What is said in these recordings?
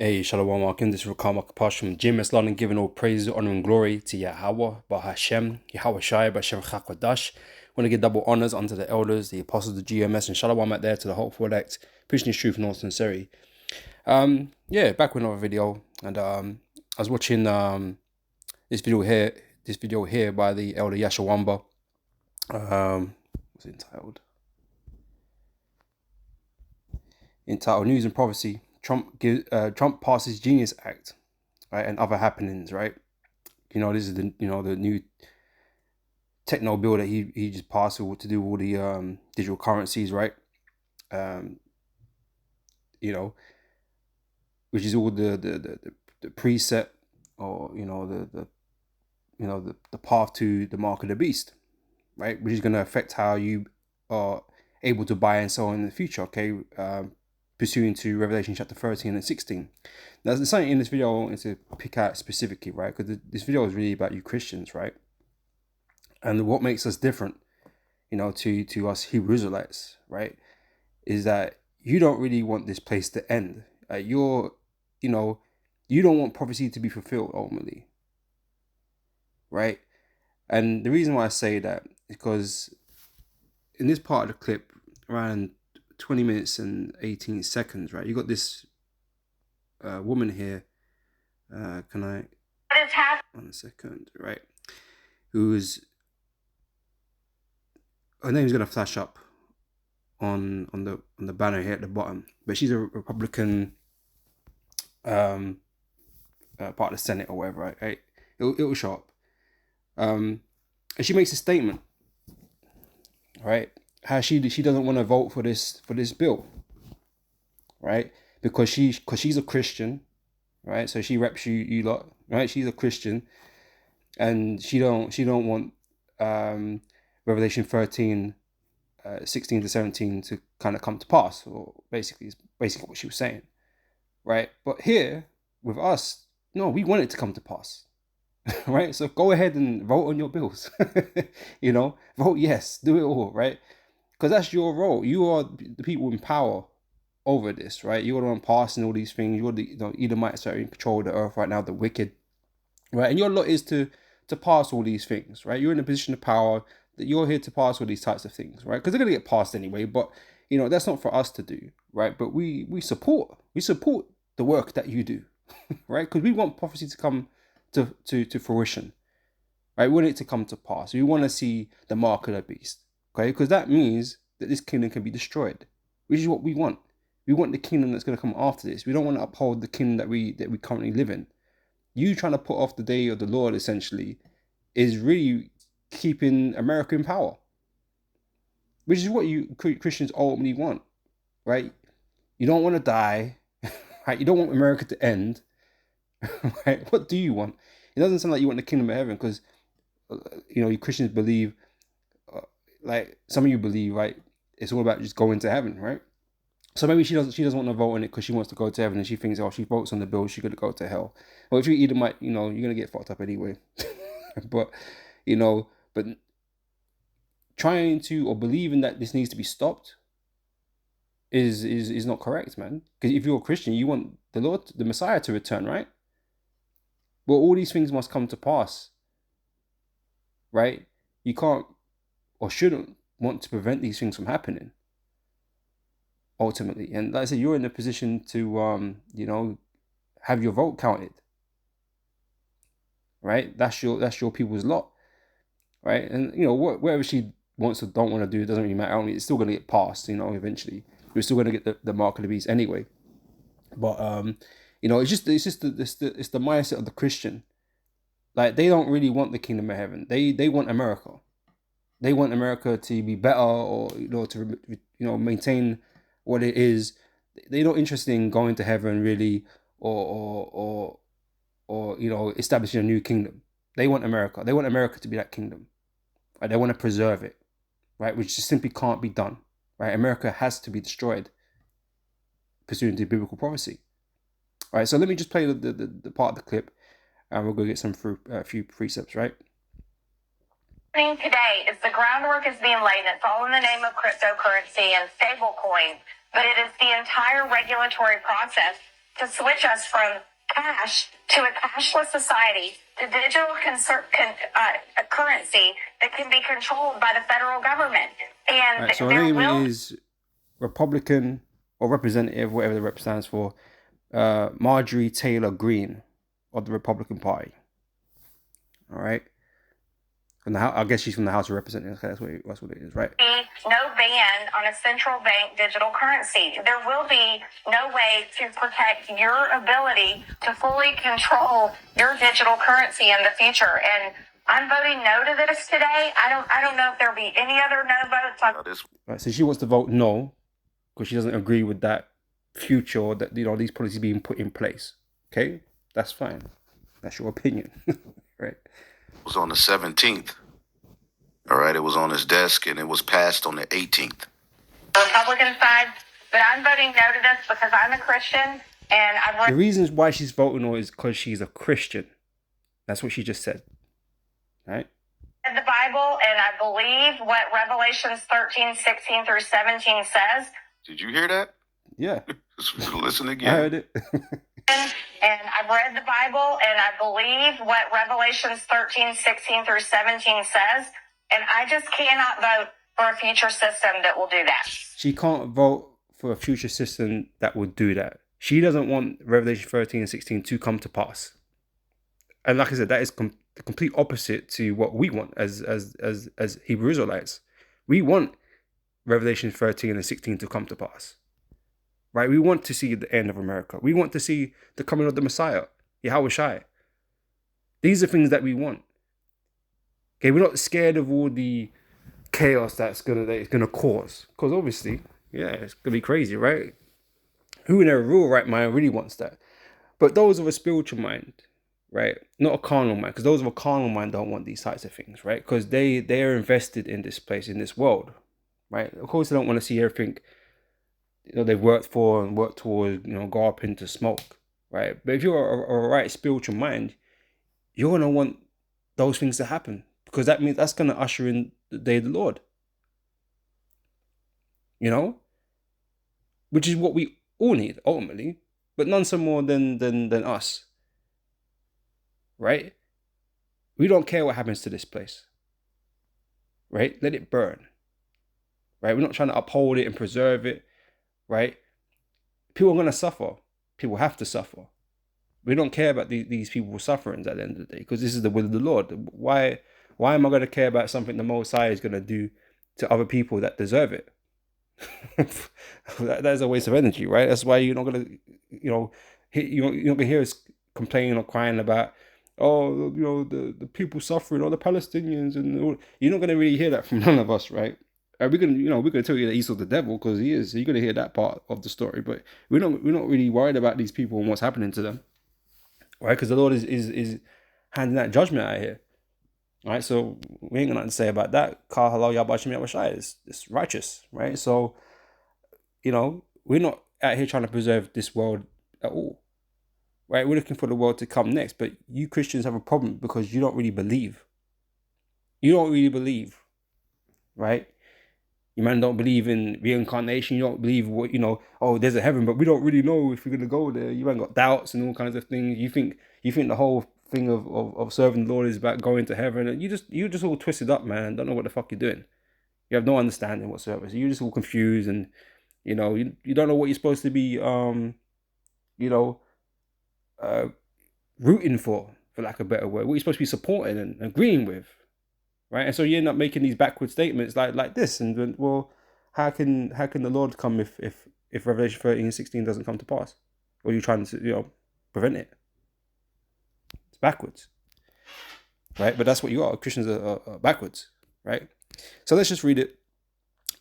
Hey, Shalom Alaikum. This is Rakam Akapash from GMS London, giving all praise, honor, and glory to Yahweh, Bahashem, Yahweh Shai, Bashem Chakwadash. Want to give double honors unto the elders, the apostles of GMS, and Shalom out there to the hopeful elect, preaching his truth in all sincerity. Yeah, back with another video, and I was watching this video here by the elder Yashawamba. What's it entitled? Entitled News and Prophecy. Trump passes Genius Act, right, and other happenings, right? You know, this is the new techno bill that he just passed to do all the digital currencies, right? You know, which is all the preset, or the path to the mark of the beast, right? Which is going to affect how you are able to buy and sell in the future. Okay, pursuant to Revelation chapter 13 and 16. Now, there's something in this video I wanted to pick out specifically, right? Because this video is really about you Christians, right? And what makes us different, to us Hebrew Israelites, right, is that you don't really want this place to end. You don't want prophecy to be fulfilled ultimately, right? And the reason why I say that is because in this part of the clip, around 20 minutes and 18 seconds, right, you got this woman here. Can I? What is happening? 1 second, right? Who's her name's gonna flash up on the banner here at the bottom, but she's a Republican part of the Senate or whatever, right? It'll show up. And she makes a statement, right? How she doesn't want to vote for this bill, right? Because she's a Christian, right? So she reps you lot, right? She's a Christian, and she don't want Revelation 13, 16 to 17 to kind of come to pass, or basically what she was saying, right? But here with us, no, we want it to come to pass. Right? So go ahead and vote on your bills. Vote yes, do it all, right? Because that's your role. You are the people in power over this, right? You're the one passing all these things. You're the Edomites that are in control of the earth right now, the wicked, right? And your lot is to pass all these things, right? You're in a position of power that you're here to pass all these types of things, right? Because they're gonna get passed anyway. But that's not for us to do, right? But we support the work that you do, right? Because we want prophecy to come to fruition, right? We want it to come to pass. We want to see the mark of the beast, okay? Because that means that this kingdom can be destroyed, which is what we want. We want the kingdom that's going to come after this. We don't want to uphold the kingdom that we currently live in. You trying to put off the day of the Lord, essentially, is really keeping America in power, which is what you Christians ultimately want, right? You don't want to die, right? You don't want America to end, right? What do you want? It doesn't sound like you want the kingdom of heaven, because you Christians believe, like some of you believe, right? It's all about just going to heaven, right? So maybe she doesn't want to vote on it because she wants to go to heaven, and she thinks, oh, she votes on the bill, she's gonna go to hell. Well, if you Edomite, you're gonna get fucked up anyway. but but trying to, or believing that this needs to be stopped is not correct, man. Because if you're a Christian, you want the Lord, the Messiah, to return, right? Well, all these things must come to pass, right? You can't or shouldn't want to prevent these things from happening, ultimately. And like I said, you're in a position to have your vote counted, right? That's your people's lot, right? And whatever she wants or don't want to do, it doesn't really matter. I mean, it's still going to get passed, eventually. We're still going to get the mark of the beast anyway. But it's just the mindset of the Christian. Like, they don't really want the kingdom of heaven. They want America. They want America to be better, or to maintain what it is. They're not interested in going to heaven, really, or establishing a new kingdom. They want America. They want America to be that kingdom. Right? They want to preserve it, right? Which just simply can't be done. Right? America has to be destroyed, pursuant to biblical prophecy. All right. So let me just play the part of the clip, and we'll go get some few precepts, right? Today is the groundwork is being laid, and it's all in the name of cryptocurrency and stablecoin, but it is the entire regulatory process to switch us from cash to a cashless society to digital currency that can be controlled by the federal government. And right, so her name is Republican or Representative, whatever the rep stands for, Marjorie Taylor Greene of the Republican Party. All right. And I guess she's from the House of Representatives. That's what it is, right? No ban on a central bank digital currency. There will be no way to protect your ability to fully control your digital currency in the future. And I'm voting no to this today. I don't know if there'll be any other no votes. Right, so she wants to vote no because she doesn't agree with that future that these policies being put in place. Okay, that's fine. That's your opinion, right? It was on the 17th. All right, it was on his desk and it was passed on the 18th. Republican side, but I'm voting no to this because I'm a Christian and I've read the reasons why she's voting no is because she's a Christian. That's what she just said, right? the Bible and I believe what Revelations 13:16-17 says. Did you hear that? Yeah. Listen again. I heard it. And I've read the Bible and I believe what Revelations 13:16-17 says. And I just cannot vote for a future system that will do that. She can't vote for a future system that would do that. She doesn't want Revelation 13 and 16 to come to pass. And like I said, that is the complete opposite to what we want as Hebrew Israelites. We want Revelation 13 and 16 to come to pass. Right? We want to see the end of America. We want to see the coming of the Messiah, Yahweh Shai. These are things that we want. Okay, we're not scared of all the chaos that it's gonna cause. Because obviously, yeah, it's gonna be crazy, right? Who in their real right mind really wants that? But those of a spiritual mind, right? Not a carnal mind, because those of a carnal mind don't want these types of things, right? Because they are invested in this place, in this world, right? Of course, they don't want to see everything they've worked for and worked towards, go up into smoke, right? But if you're a right spiritual mind, you're gonna want those things to happen, because that means that's gonna usher in the day of the Lord. Which is what we all need ultimately, but none so more than us. Right? We don't care what happens to this place. Right? Let it burn. Right? We're not trying to uphold it and preserve it. Right? People are going to suffer. People have to suffer. We don't care about these people's sufferings at the end of the day, because this is the will of the Lord. Why am I going to care about something the Most High is going to do to other people that deserve it? That is a waste of energy, right? That's why you're not going to, you're not going to hear us complaining or crying about, the people suffering, or the Palestinians, and all. You're not going to really hear that from none of us, right? We're gonna tell you that Esau's the devil, because he is. So you're gonna hear that part of the story, but we're not really worried about these people and what's happening to them, right? Because the Lord is handing that judgment out here, right? So we ain't got nothing to say about that. Kal halal yabashim yabashai is righteous, right? So we're not out here trying to preserve this world at all, right? We're looking for the world to come next, but you Christians have a problem because you don't really believe. You don't really believe, right? You man don't believe in reincarnation. You don't believe there's a heaven, but we don't really know if we're gonna go there. You ain't got doubts and all kinds of things. You think the whole thing of serving the Lord is about going to heaven, and you just all twisted up, man. Don't know what the fuck you're doing. You have no understanding whatsoever. So you're just all confused, and you don't know what you're supposed to be rooting for lack of a better word. What you're supposed to be supporting and agreeing with. Right, and so you end up making these backward statements like this, and well, how can the Lord come if Revelation 13:16 doesn't come to pass, or you're trying to prevent it? It's backwards, right? But that's what you are. Christians are backwards, right? So let's just read it.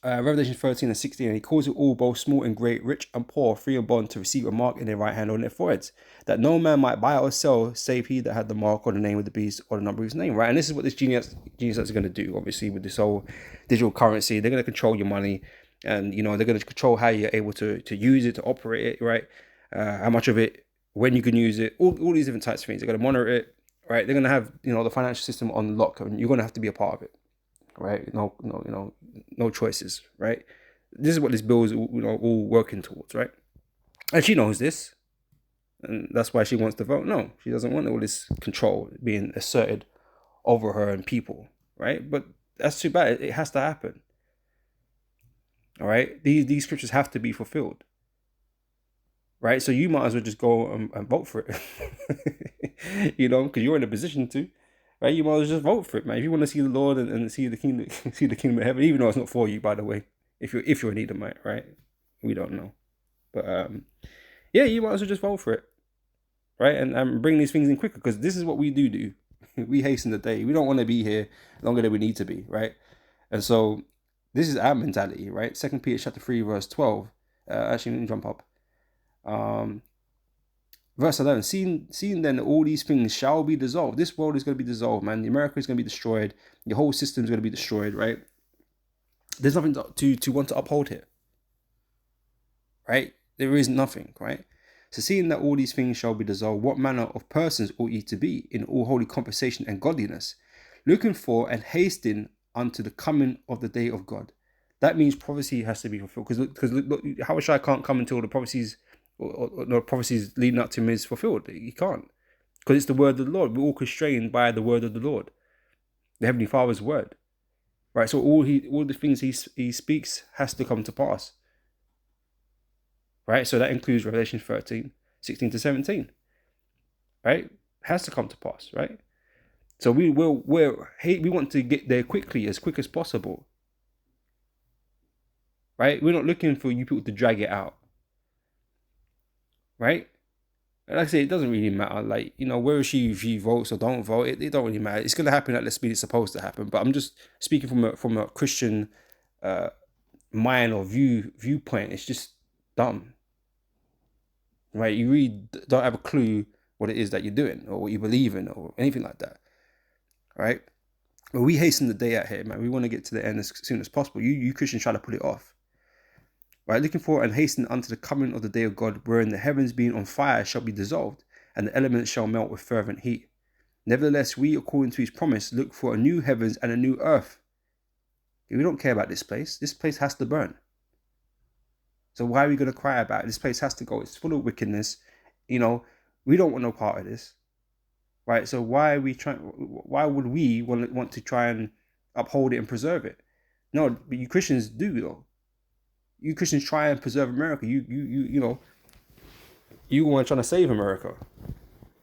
Revelation 13:16, and he calls it all, both small and great, rich and poor, free and bond, to receive a mark in their right hand or in their foreheads, that no man might buy or sell save he that had the mark or the name of the beast or the number of his name, right? And this is what this genius is going to do, obviously, with this whole digital currency. They're going to control your money, and they're going to control how you're able to use it, to operate it, right? How much of it, when you can use it, all these different types of things. They're going to monitor it, right? They're going to have the financial system on lock, and you're going to have to be a part of it. Right, no choices. Right, this is what this bill is, all working towards. Right, and she knows this. and that's why she wants to vote. No, she doesn't want all this control being asserted over her and people, right? But that's too bad. It has to happen. All right, these scriptures have to be fulfilled, right? So you might as well just go and vote for it, you know, because you're in a position to, right? You might as well just vote for it, man. If you want to see the Lord and see the kingdom, see the kingdom of heaven, even though it's not for you, by the way, if you're an Edomite, right? We don't know, but yeah, you might as well just vote for it, right? And bring these things in quicker, because this is what we do. We hasten the day. We don't want to be here longer than we need to be, right? And so this is our mentality, right? 2 Peter chapter 3, verse 12. Actually, let me jump up. Verse 11, seeing then all these things shall be dissolved. This world is going to be dissolved, man. America is going to be destroyed. The whole system is going to be destroyed, right? There's nothing to want to uphold here, right? There is nothing, right? So seeing that all these things shall be dissolved, what manner of persons ought ye to be in all holy conversation and godliness, looking for and hasting unto the coming of the day of God. That means prophecy has to be fulfilled. Because look, Yahushua can't come until the prophecies or the prophecies leading up to him is fulfilled. He can't. Because it's the word of the Lord. We're all constrained by the word of the Lord, the Heavenly Father's word. Right? So all the things he speaks has to come to pass. Right? So that includes Revelation 13, 16 to 17. Right? Has to come to pass, right? So we want to get there quickly, as quick as possible. Right? We're not looking for you people to drag it out. Right? Like I say, it doesn't really matter. Like, you know, whether she votes or don't vote, it don't really matter. It's going to happen at the speed it's supposed to happen. But I'm just speaking from a Christian mind or viewpoint. It's just dumb. Right? You really don't have a clue what it is that you're doing or what you believe in or anything like that. Right? But we hasten the day out here, man. We want to get to the end as soon as possible. You Christians try to put it off. Right, looking for and hasten unto the coming of the day of God, wherein the heavens being on fire shall be dissolved, and the elements shall melt with fervent heat. Nevertheless, we, according to his promise, look for a new heavens and a new earth. We don't care about this place. This place has to burn. So why are we going to cry about it? This place has to go. It's full of wickedness. You know, we don't want no part of this. Right, so why would we want to try and uphold it and preserve it? No, but you Christians do, though. You Christians try and preserve America. You know, you want to try to save America,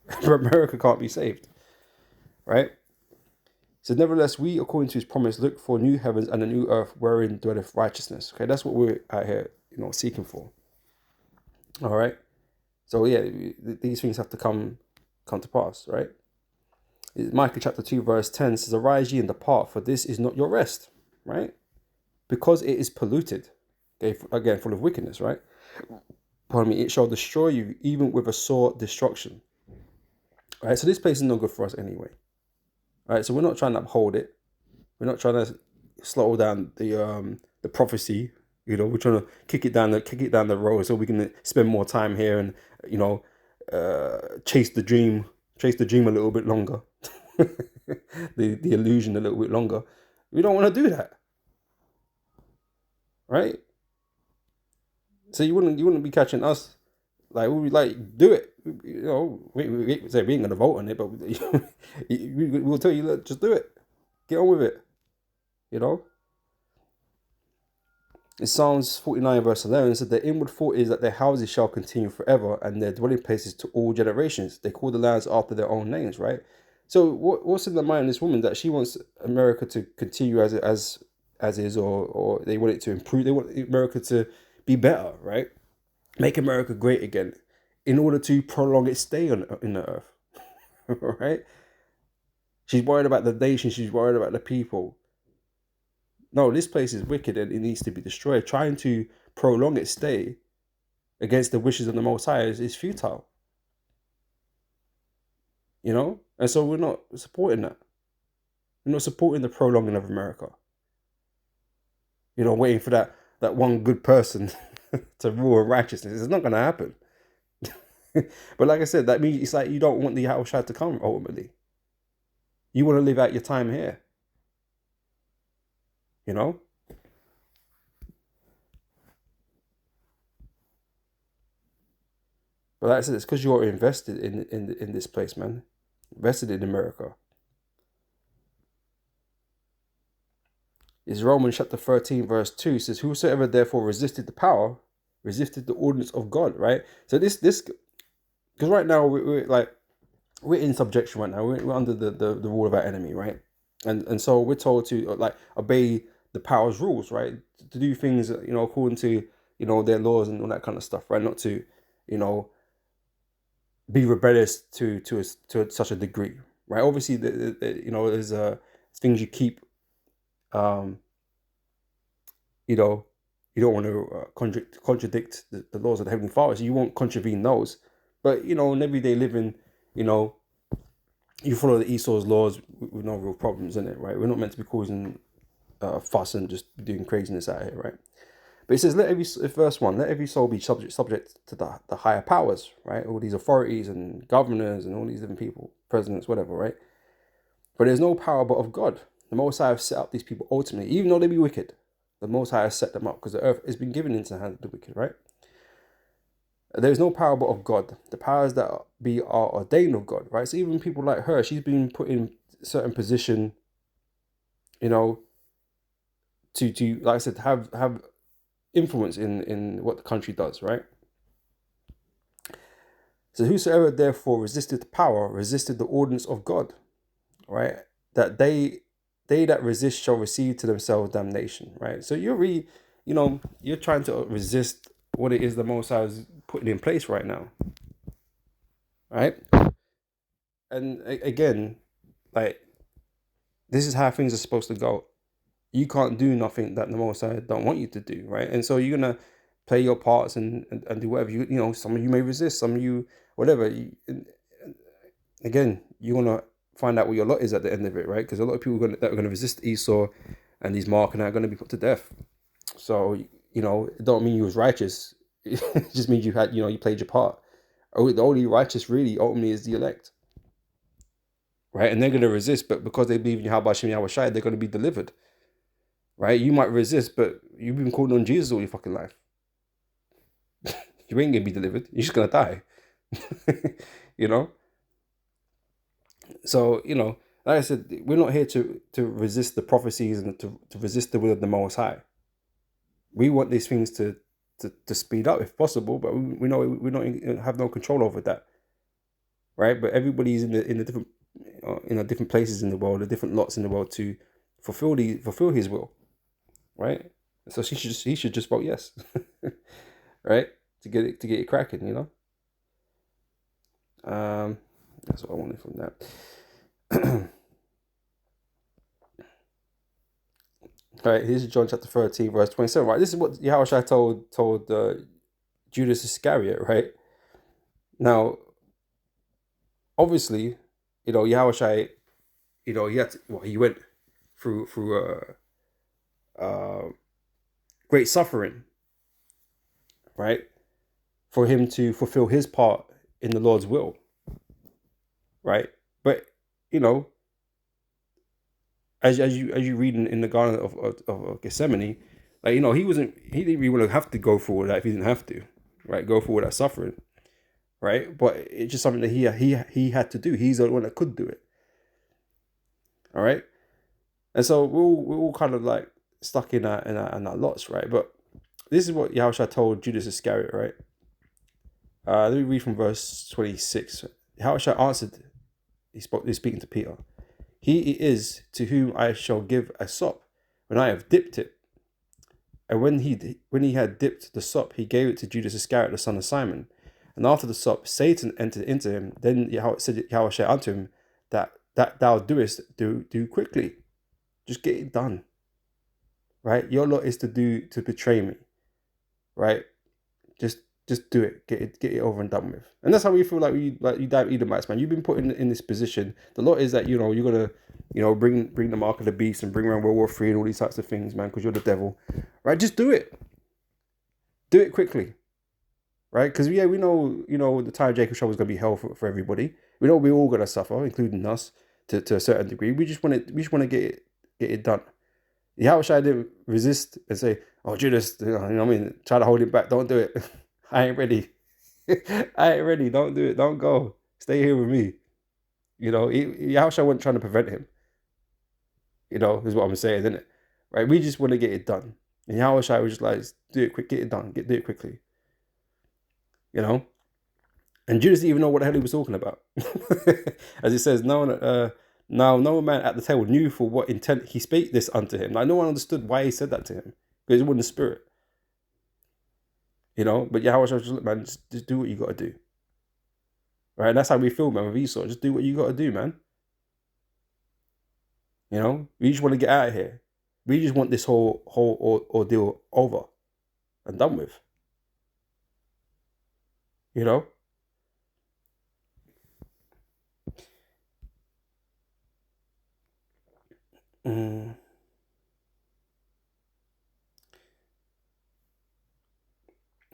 but America can't be saved, right? So nevertheless, we, according to his promise, look for new heavens and a new earth wherein dwelleth righteousness. Okay, that's what we're out here, you know, seeking for. All right. So yeah, these things have to come to pass, right? Micah chapter 2 verse 10 says, "Arise ye and depart, for this is not your rest," right? Because it is polluted. Okay, again, full of wickedness, right? Pardon me, it shall destroy you even with a sore destruction. All right, so this place is no good for us anyway. All right, so we're not trying to uphold it. We're not trying to slow down the prophecy. You know, we're trying to kick it down the road so we can spend more time here and, you know, chase the dream a little bit longer, the illusion a little bit longer. We don't want to do that, right? So you wouldn't be catching us. Like, we like, do it. You know, we say we ain't gonna vote on it, but we'll tell you, look, just do it. Get on with it. You know. In Psalms 49 verse 11 said, "The inward thought is that their houses shall continue forever, and their dwelling places to all generations. They call the lands after their own names." Right. So what's in the mind of this woman, that she wants America to continue as is, or they want it to improve? They want America to be better, right? Make America great again, in order to prolong its stay in the earth, right? She's worried about the nation. She's worried about the people. No, this place is wicked and it needs to be destroyed. Trying to prolong its stay against the wishes of the Most High is futile. You know? And so we're not supporting that. We're not supporting the prolonging of America. You know, waiting for that one good person to rule in righteousness. It's not going to happen. But like I said, that means it's like you don't want the Yahushua to come ultimately. You want to live out your time here. You know? But like I said, it's because you're invested in this place, man. Invested in America. Is Romans chapter 13, verse 2 says, whosoever therefore resisted the power, resisted the ordinance of God, right? So this, because right now we're in subjection right now. We're under the rule of our enemy, right? And so we're told to like obey the power's rules, right? To do things, according to, their laws and all that kind of stuff, right? Not to, be rebellious to such a degree, right? Obviously, there's things you keep, you don't want to contradict the laws of the Heavenly Father, so you won't contravene those. But in everyday living, you follow the Esau's laws with no real problems in it, right? We're not meant to be causing fuss and just doing craziness out here, right? But it says, verse 1, let every soul be subject to the higher powers, right? All these authorities and governors and all these different people, presidents, whatever, right? But there's no power but of God. The Most High have set up these people ultimately, even though they be wicked. The Most High has set them up because the earth has been given into the hands of the wicked, right? There is no power but of God. The powers that are ordained of God, right? So even people like her, she's been put in a certain position, to like I said, have influence in what the country does, right? So whosoever therefore resisted the power, resisted the ordinance of God, right? That they that resist shall receive to themselves damnation, right? So you're you're trying to resist what it is the Most High is putting in place right now, right? And again, like, this is how things are supposed to go. You can't do nothing that the Most High don't want you to do, right? And so you're gonna play your parts and do whatever some of you may resist, some of you whatever. Again, you want to find out what your lot is at the end of it, right? Because a lot of people that are going to resist Esau and these Mark and are going to be put to death. So it don't mean you was righteous. It just means you had you played your part. The only righteous really ultimately is the elect, right? And they're going to resist, but because they believe in Yahweh Shem Yahweh Shai, they're going to be delivered, right? You might resist, but you've been calling on Jesus all your fucking life. You ain't gonna be delivered. You're just gonna die. So like I said, we're not here to resist the prophecies and to resist the will of the Most High. We want these things to speed up if possible, but we know we don't have no control over that, right? But everybody's in the different different places in the world, the different lots in the world to fulfill His will, right? So he should just vote yes, right? To get it cracking, that's what I wanted from that. All right, here's John chapter 13, verse 27. Right, this is what Yahushua told Judas Iscariot, right? Now, obviously, Yahushua, he went through great suffering, right, for him to fulfill his part in the Lord's will, right? But as you read in the Garden of Gethsemane, like he didn't really want to have to go through that if he didn't have to, right? Go through that suffering, right? But it's just something that he had to do. He's the one that could do it. All right, and so we're all kind of like stuck in our lots, right? But this is what Yahushua told Judas Iscariot, right? Let me read from verse 26. Yahushua answered, he's speaking to Peter. He it is to whom I shall give a sop when I have dipped it. And when he had dipped the sop, he gave it to Judas Iscariot, the son of Simon. And after the sop, Satan entered into him. Then said Yahushua unto him, that thou doest, do quickly. Just get it done. Right? Your lot is to betray me. Right? Just do it. Get it over and done with. And that's how we feel like you damn Edomites, man. You've been put in this position. The lot is that you're gonna bring the mark of the beast and bring around World War III and all these types of things, man, because you're the devil. Right? Just do it. Do it quickly. Right? Because we know the time of Jacob trouble is gonna be hell for everybody. We know we're all gonna suffer, including us, to a certain degree. We just want to get it done. Yahushua didn't resist and say, "Oh, Judas, try to hold it back. Don't do it. I ain't ready." I ain't ready. Don't do it. Don't go. Stay here with me. You know, Yahushua wasn't trying to prevent him. You know, is what I'm saying, isn't it? Right? We just want to get it done. And Yahushua was just like, do it quick, get it done, do it quickly. You know? And Judas didn't even know what the hell he was talking about. As it says, now no man at the table knew for what intent he spake this unto him. Like, no one understood why he said that to him. Because it wasn't the spirit. You know? But Yahushua was just, look, man, just do what you got to do. Right? And that's how we feel, man, with Esau. Just do what you got to do, man. You know? We just want to get out of here. We just want this whole ordeal over and done with. You know?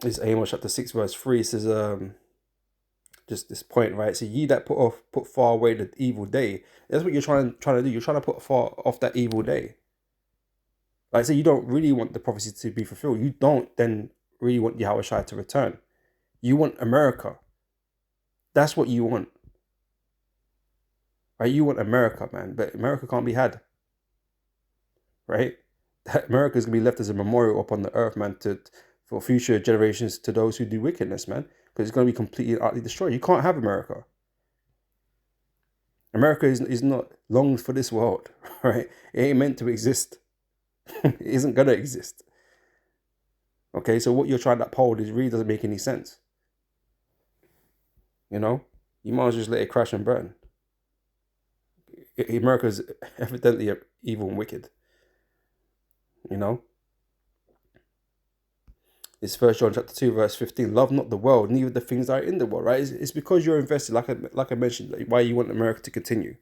It's Amos chapter 6 verse 3. It says just this point, right? So ye that put far away the evil day. That's what you're trying to do. You're trying to put far off that evil day. Like, so you don't really want the prophecy to be fulfilled. You don't then really want Yahushua to return. You want America. That's what you want. Right? You want America, man. But America can't be had. Right? America is going to be left as a memorial upon the earth, man, for future generations, to those who do wickedness, man. Because it's going to be completely and utterly destroyed. You can't have America. America is not long for this world, right? It ain't meant to exist. It isn't going to exist. Okay, so what you're trying to uphold really doesn't make any sense. You know? You might as well just let it crash and burn. America is evidently evil and wicked. You know? It's 1 John chapter 2 verse 15. Love not the world, neither the things that are in the world, right? It's because you're invested, like I mentioned, like why you want America to continue.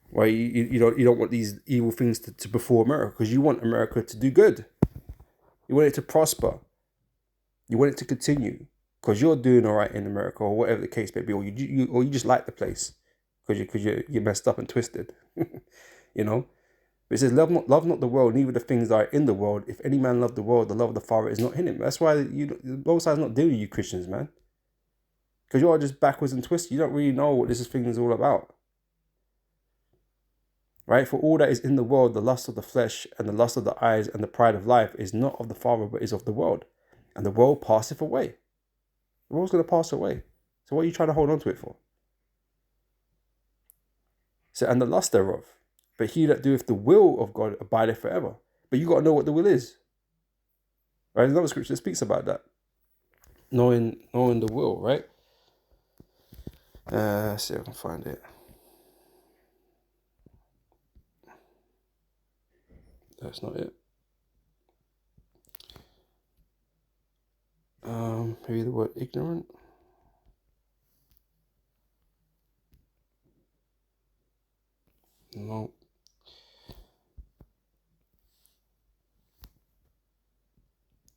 Why you don't want these evil things to befall America, because you want America to do good. You want it to prosper. You want it to continue because you're doing all right in America, or whatever the case may be, or you just like the place because you're messed up and twisted. You know? But it says, love not the world, neither the things that are in the world. If any man love the world, the love of the Father is not in him. That's why the Most High is not dealing with you Christians, man. Because you are just backwards and twisted. You don't really know what this thing is all about. Right? For all that is in the world, the lust of the flesh and the lust of the eyes and the pride of life is not of the Father, but is of the world. And the world passeth away. The world's going to pass away. So what are you trying to hold on to it for? So, and the lust thereof. But he that doeth the will of God abideth forever. But you got to know what the will is. Right? There's another scripture that speaks about that. Knowing the will, right? Let's see if I can find it. That's not it. Maybe the word ignorant. No.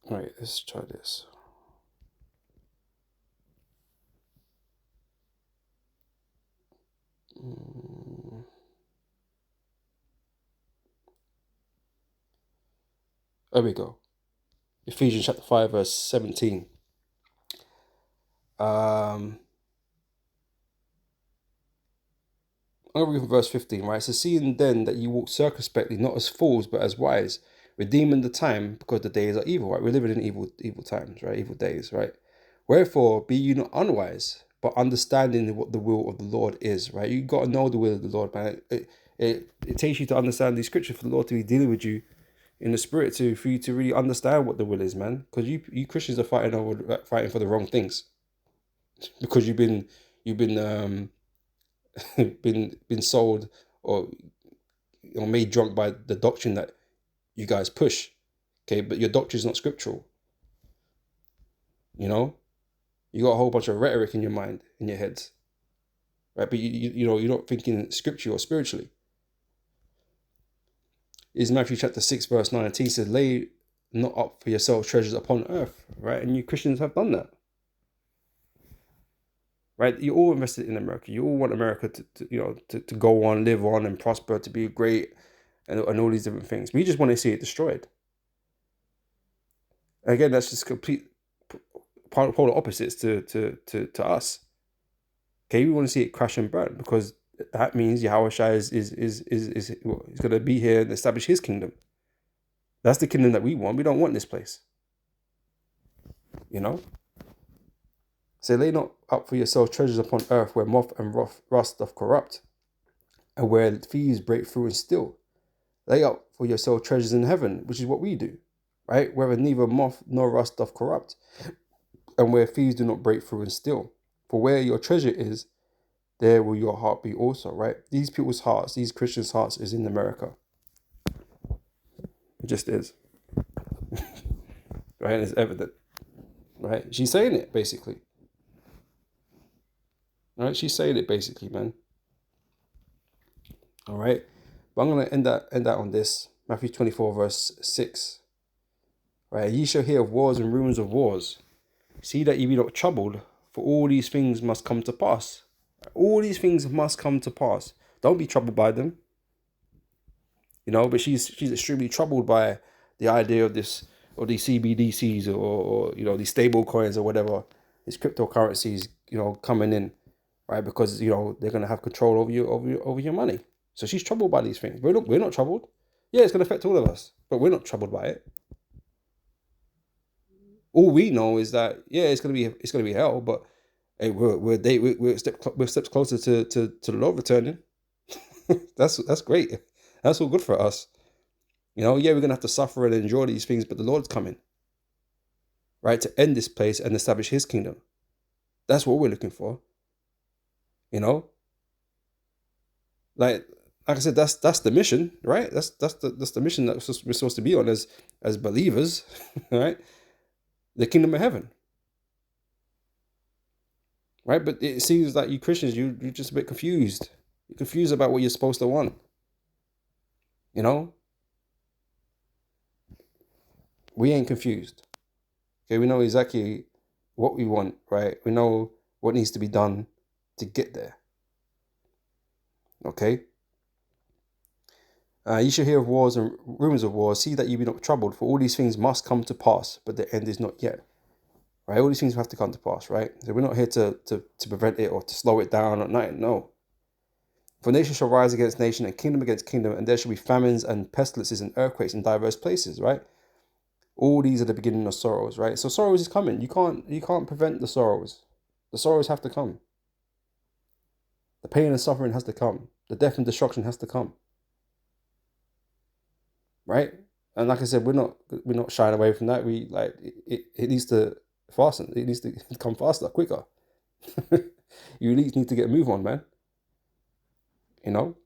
Right, let's try this. There we go. Ephesians chapter 5 verse 17. I'm going to read from verse 15, right? So seeing then that you walk circumspectly, not as fools, but as wise, redeeming the time, because the days are evil, right? We're living in evil times, right? Evil days, right? Wherefore, be you not unwise, but understanding what the will of the Lord is, right? You got to know the will of the Lord, man. It takes you to understand these scriptures for the Lord to be dealing with you in the spirit, for you to really understand what the will is, man. Because you Christians are fighting for the wrong things, because you've been been sold or made drunk by the doctrine that you guys push. Okay, but your doctrine is not scriptural. You know, you got a whole bunch of rhetoric in your mind, in your heads, right? But you're not thinking scripture or spiritually. Is Matthew chapter 6 verse 19 says, lay not up for yourselves treasures upon earth, right? And you Christians have done that. Right, you're all invested in America. You all want America to go on, live on, and prosper, to be great, and all these different things. We just want to see it destroyed. And again, that's just complete polar opposites to us. Okay, we want to see it crash and burn, because that means Yahushua is going to be here and establish his kingdom. That's the kingdom that we want. We don't want this place. You know? So lay not up for yourselves treasures upon earth, where moth and rust doth corrupt, and where thieves break through and steal. Lay up for yourselves treasures in heaven, which is what we do, right? Where neither moth nor rust doth corrupt, and where thieves do not break through and steal. For where your treasure is, there will your heart be also, right? These people's hearts, these Christians' hearts, is in America. It just is. Right? And it's evident. Right? She's saying it, basically. Right? She's saying it, basically, man. All right? But I'm going to end that on this. Matthew 24, verse 6. Right? Ye shall hear of wars and rumors of wars. See that ye be not troubled, for all these things must come to pass. All these things must come to pass. Don't be troubled by them. You know, but she's extremely troubled by the idea of this, or these CBDCs, or you know, these stable coins or whatever, these cryptocurrencies, you know, coming in, right? Because, you know, they're gonna have control over your money. So she's troubled by these things. We're not troubled. Yeah, it's gonna affect all of us, but we're not troubled by it. All we know is that, yeah, it's gonna be hell, but hey, we're steps closer to the Lord returning. That's great. That's all good for us. You know, yeah, we're gonna have to suffer and endure these things, but the Lord's coming, right, to end this place and establish his kingdom. That's what we're looking for. You know? Like I said, that's the mission, right? That's the mission that we're supposed to be on as believers, right? The kingdom of heaven. Right? But it seems like you Christians, you're just a bit confused. You're confused about what you're supposed to want. You know? We ain't confused. Okay, we know exactly what we want, right? We know what needs to be done to get there. Okay? You shall hear of wars and rumors of wars. See that you be not troubled, for all these things must come to pass, but the end is not yet. Right? All these things have to come to pass, right? So we're not here to prevent it or to slow it down or nothing. No. For nation shall rise against nation and kingdom against kingdom, and there shall be famines and pestilences and earthquakes in diverse places, right? All these are the beginning of sorrows, right? So sorrows is coming. You can't prevent the sorrows. The sorrows have to come. The pain and suffering has to come. The death and destruction has to come. Right? And like I said, we're not shying away from that. We like it needs to fasten. It needs to come faster, quicker. You at least need to get a move on, man. You know?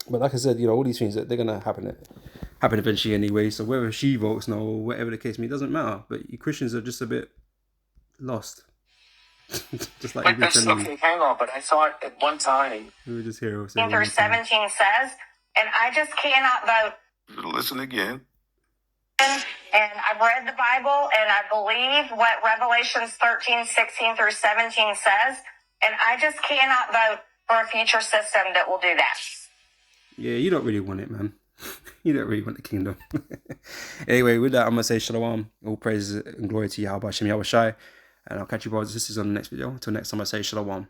But like I said, you know, all these things, they're gonna happen eventually anyway. So whether she votes no, or whatever the case may be, it doesn't matter. But you Christians are just a bit lost. Just like there's something, hang on, but I thought at one time we were just here. 13 17 says, and I just cannot vote. Listen again. And I've read the Bible, and I believe what Revelations 13 16 through 17 says, and I just cannot vote for a future system that will do that. Yeah, you don't really want it, man. You don't really want the kingdom. Anyway, with that, I'm going to say shalom. All praises and glory to Yahweh Shem Yahweh Shai. And I'll catch you brothers and sisters on the next video. Until next time, I say shalom.